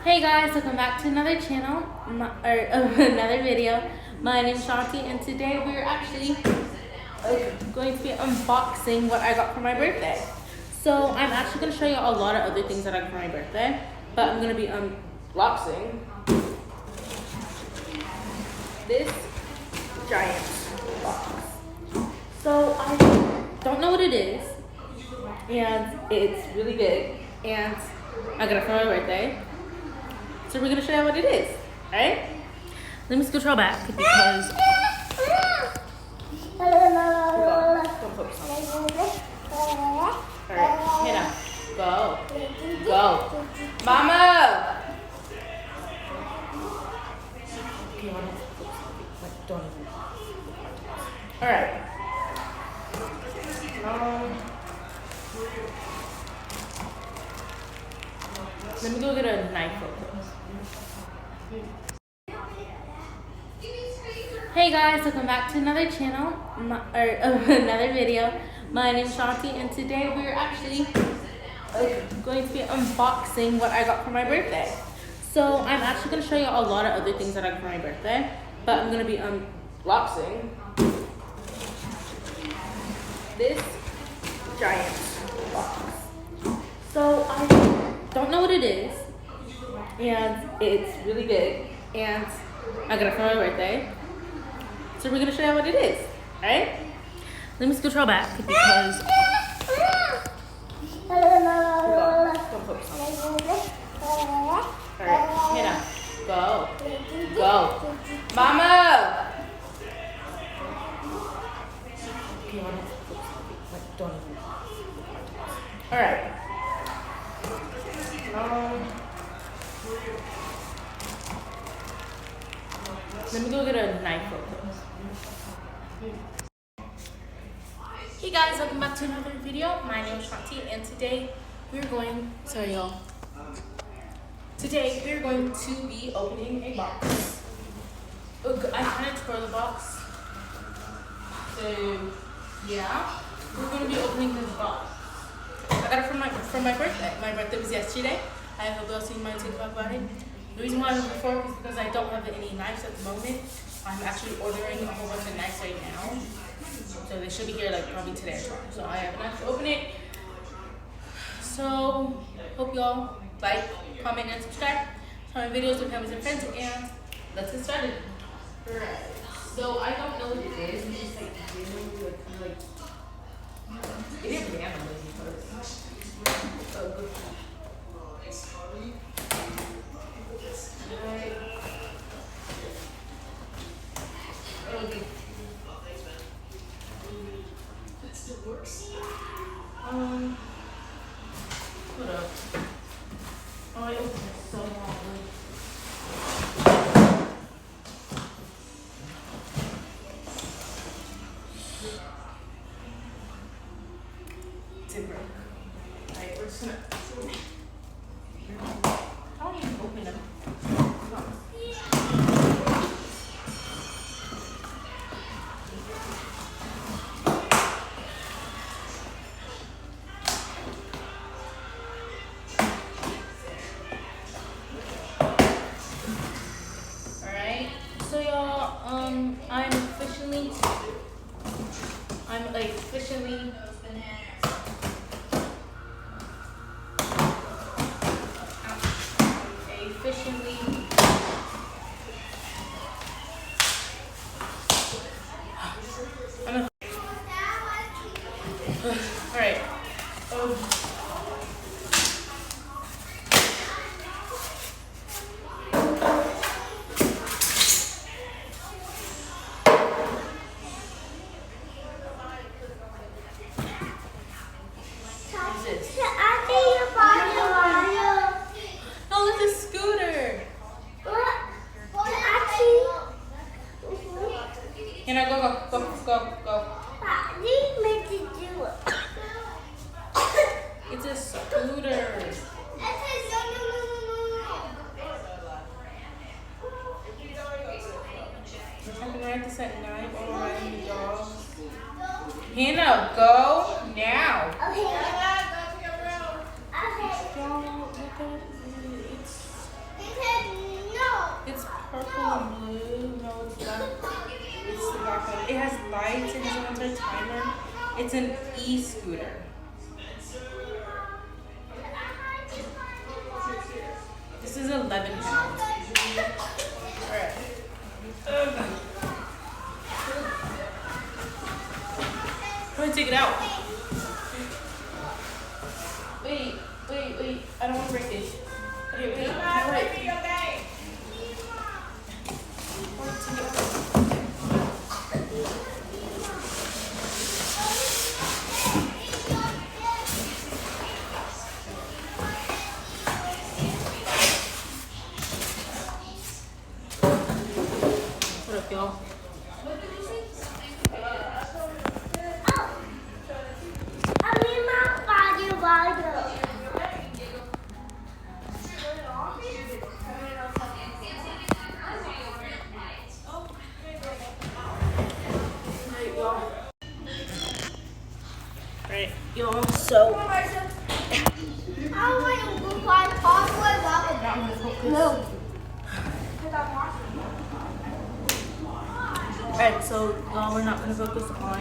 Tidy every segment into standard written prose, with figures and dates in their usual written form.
Hey guys, welcome back to another channel, another video. My name is Shanti, and today we're actually going to be unboxing what I got for my birthday. So I'm actually going to show you a lot of other things that I got for my birthday, but I'm going to be unboxing this giant box. So I don't know what it is, and it's really big, and I got it for my birthday. So we're gonna show you what it is, alright? Let me scooch her back because don't focus on it. Alright, Hannah, go. Go. Mama! Okay, don't even. Alright. Let me go get a knife real quick. Hey guys, welcome back to another channel, another video. My name is Shanti, and today we're actually going to be unboxing what I got for my birthday. So I'm actually going to show you a lot of other things that I got for my birthday, but I'm going to be unboxing this giant box. So I don't know what it is, and it's really big, and I got it for my birthday. So we're gonna show you what it is, alright? Let me scooch her back because don't focus on it. Alright, Hannah, go. Go. Mama! Okay, don't even. Alright. Let me go get a knife real quick. Hey guys, welcome back to another video. My name is Shanti, and today we're going to be opening a box. I kind of tore the box. So yeah, we're going to be opening this box. I got it for my birthday. My birthday was yesterday. I have a girl seen my TikTok about it. The reason why I was before is because I don't have any knives at the moment. I'm actually ordering a whole bunch of knives right now. So they should be here like probably today or tomorrow. So I have enough to open it. So hope y'all like, comment, and subscribe to my videos with families and friends, and let's get started. Alright. So I don't know what it is. It's just like it is randomly because so good. Hold up. Oh, I opened it so long. It broke. Alright, we're just gonna. I don't even open it. So y'all, I'm officially all right. No, it's a scooter. Can I go? It's a scooter. I'm gonna write this at 9. Oh, writing the dog. Hannah, go now. Okay. Y'all, look at it. lights. It doesn't want a timer. It's an e-scooter. This is 11 pounds. Alright. I'm gonna take it out. Wait. I don't want to break it. Okay, wait. Wait. What up, y'all? Right, y'all, so alright, so we're not gonna focus on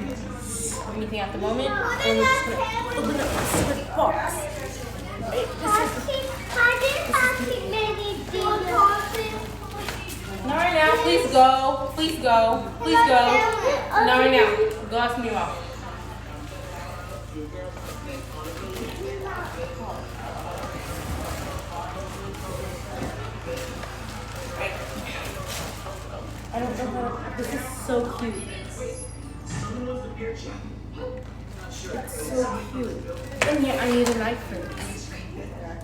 anything at the moment, and we're just gonna open up this box. Right, not right now, please go. Not right now, go ask me off. I don't know how. This is so cute. It's so cute. And yet I need a knife for this.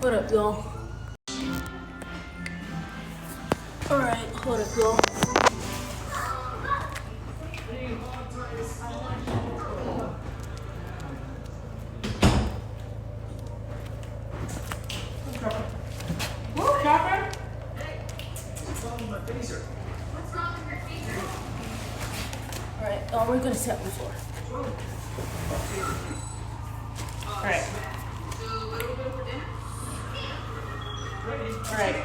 What up, y'all? Alright, hold up, y'all. Woo, Chopper? Alright, we're gonna sit on the floor. Alright. Alright.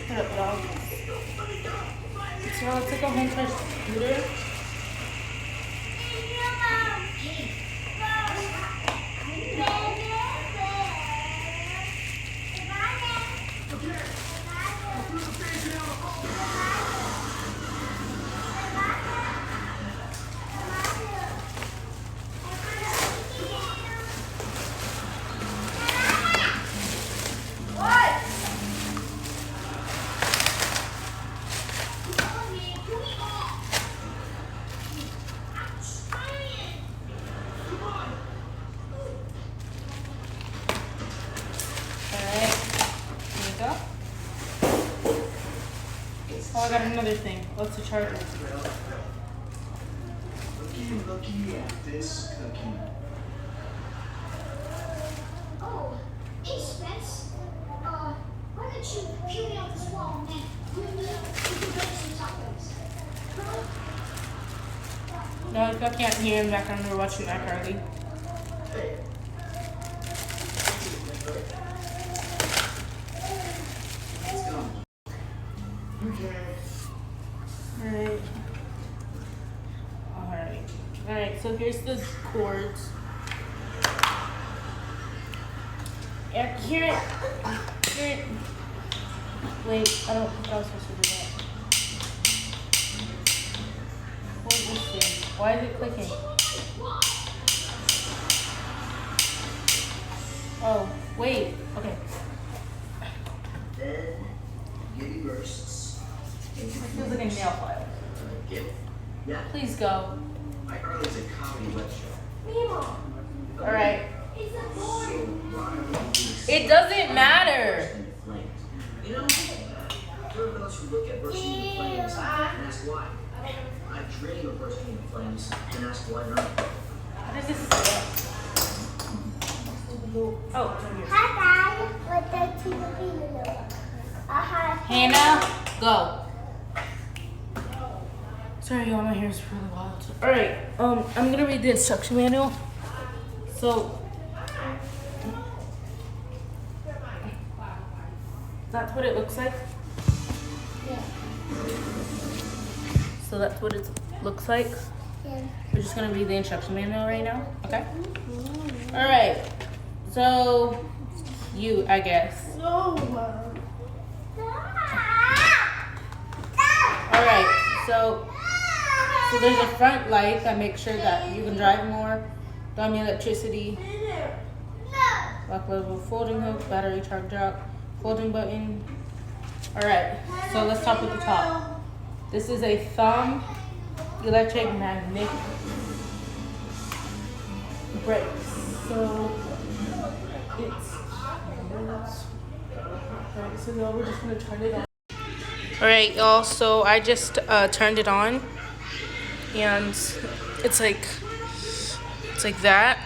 What up, dog? So let's take a home touch computer. Oh, I got another thing. What's the charger? Looky at this cookie. Oh, hey Spence. Why don't you peel me off this wall and then you can make some tacos? No, I can't hear in the background. We're watching iCarly. Hey. Let's go. Okay. Alright, so here's the cords. Yeah, here. Wait, I don't think I was supposed to do that. What is this thing? Why is it clicking? Oh, wait, okay. Then, giddy bursts. It feels like a nail file. Get it? Yeah. Please go. iCarly's a comedy web show. Alright. It's a board. It doesn't matter. You know, there are those who look at bursting into flames and ask why. I dream of bursting into flames and ask why not. How does this say? Oh, it's on here. Hi guys, what the TV Hannah, Hannah, go. Sorry, y'all, my hair is really wild. Alright, I'm gonna read the instruction manual. So, that's what it looks like. Yeah. So that's what it looks like. Yeah. We're just gonna read the instruction manual right now, okay? Alright, so you, I guess. Alright, so there's a front light that makes sure that you can drive more. Dummy electricity. Lock level, folding hook, battery charge out, folding button. Alright, so let's start with the top. This is a thumb electromagnetic brake. So it's alright, so now we're just gonna turn it on. Alright, y'all, so I just turned it on and it's like that.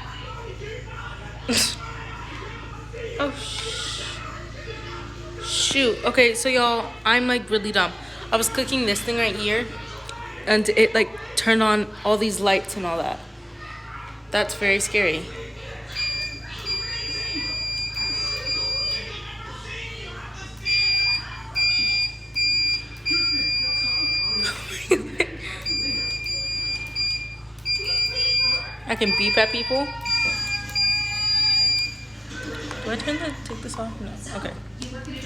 Oh shoot. Okay, so y'all, I'm like really dumb. I was clicking this thing right here and it like turned on all these lights and all that. That's very scary. I can beep at people. Do I take this off? No. Okay.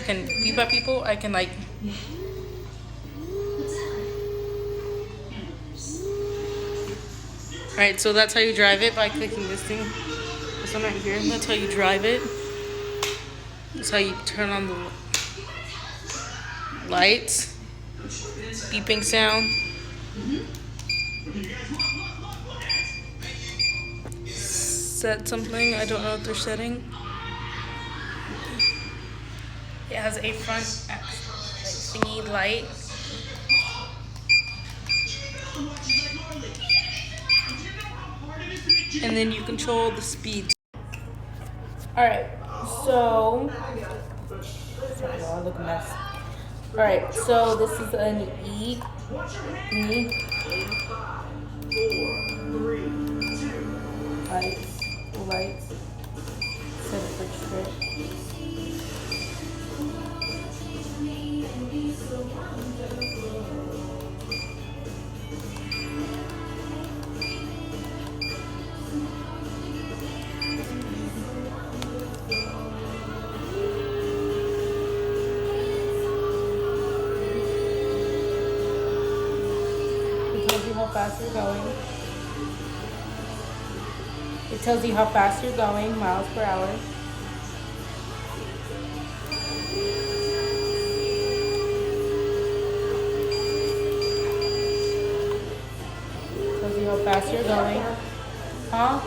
I can beep at people. I can like. Alright, so that's how you drive it, by clicking this thing. This one right here. That's how you drive it. That's how you turn on the lights. Beeping sound. Set something. I don't know what they're setting. It has a front thingy light. And then you control the speed. Alright, so sorry, y'all, I look a mess. Alright, so this is an E. Lights. Set it for trip. It tells you how fast you're going. It tells you how fast you're going, miles per hour. Tells you how fast you're going. Huh?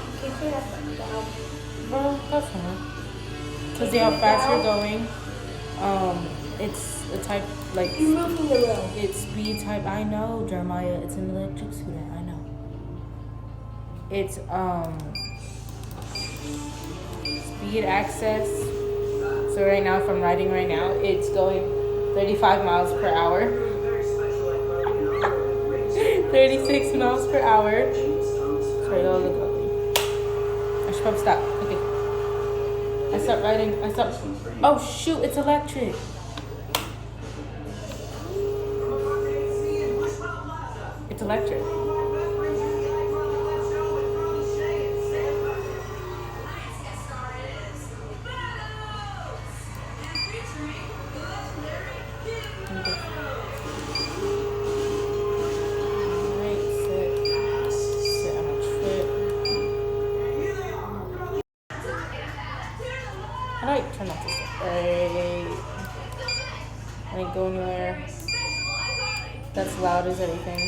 Bro, that's fine. Tells you how fast you're going. It's a type like it's speed type. I know, Jeremiah. It's an electric scooter. I know. It's speed access. So right now, if I'm riding right now, it's going 35 miles per hour. 36 miles per hour. Sorry, y'all look ugly. I should probably stop. Okay. I stopped riding. Oh shoot! It's electric. It's electric. How do I turn off this stuff? I didn't go anywhere. That's loud as anything.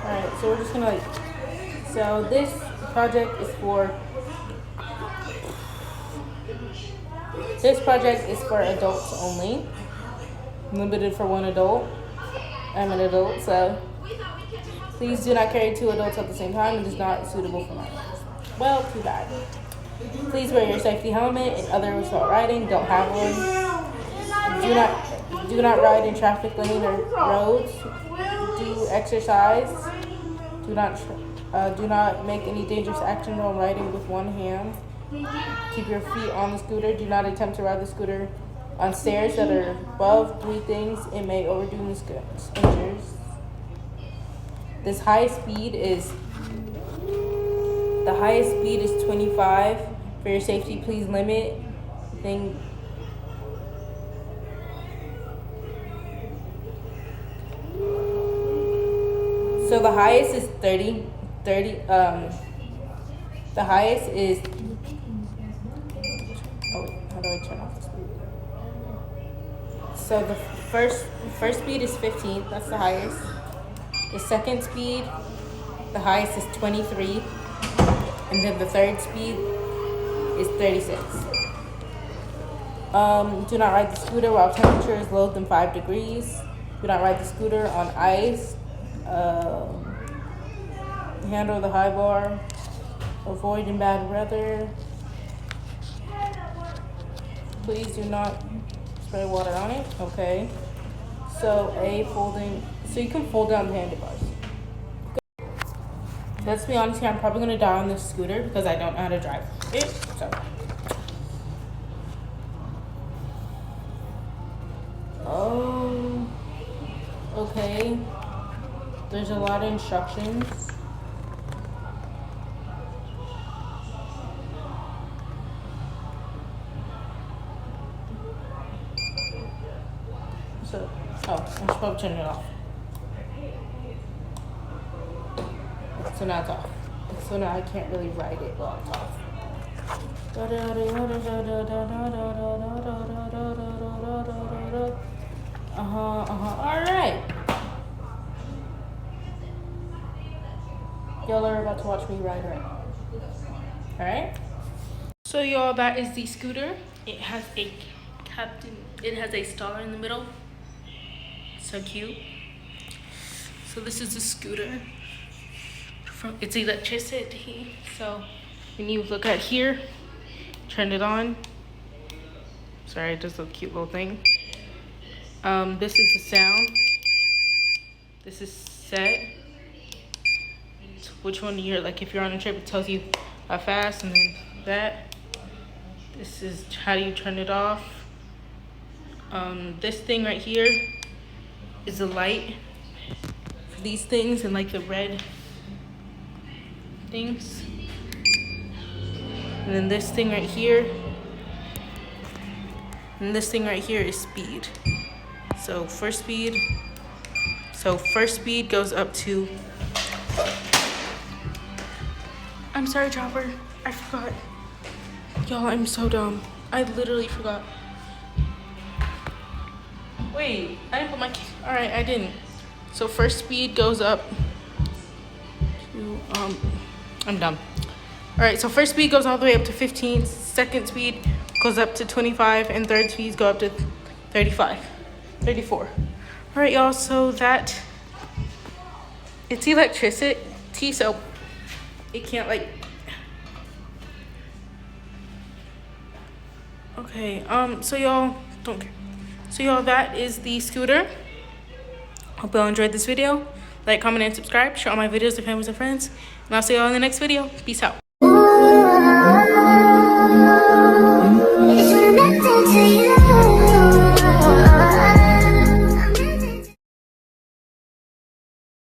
Alright, so we're just gonna so this project is for adults only. Limited for one adult. I'm an adult, so please do not carry two adults at the same time. It is not suitable for minors. Well, too bad. Please wear your safety helmet and others while riding don't have one. Do not ride in traffic lane or roads. Do exercise. Do not make any dangerous action while riding with one hand. Keep your feet on the scooter. Do not attempt to ride the scooter on stairs that are above 3 things. It may overdo injures. The highest speed is 25. For your safety, please limit thing. So the highest is 30. The highest is. Oh wait, how do I turn off the speed? So the first speed is 15. That's the highest. The second speed, the highest is 23, and then the third speed is 36. Do not ride the scooter while temperature is lower than 5 degrees. Do not ride the scooter on ice. Handle the high bar. Avoid in bad weather. Please do not spray water on it. Okay. So folding. So you can fold down the handlebars. Let's be honest here, I'm probably gonna die on this scooter because I don't know how to drive it. So. Oh. Okay. There's a lot of instructions. So, I should probably turn it off. So now it's off. So now I can't really ride it while it's off. Alright. Y'all are about to watch me ride around. Alright? So y'all, that is the scooter. It has a star in the middle. So cute. So this is the scooter. It's electricity. So when you look at here, turn it on. Sorry, just a cute little thing. This is the sound. This is set. Which one you're like, if you're on a trip, it tells you how fast, and then that. This is how do you turn it off. This thing right here is the light for these things, and like the red things. And then this thing right here, and this thing right here is speed. So first speed goes up to, I'm sorry, Chopper, I forgot. Y'all, I'm so dumb. I literally forgot. Wait, I didn't put my, all right, I didn't. So first speed goes up to, I'm dumb. All right, so first speed goes all the way up to 15, second speed goes up to 25, and third speeds go up to 34. All right, y'all, so that, it's electricity, so it can't like, okay, so y'all, don't care. So y'all, that is the scooter. Hope y'all enjoyed this video. Like, comment, and subscribe. Share all my videos to families and friends. And I'll see y'all in the next video. Peace out.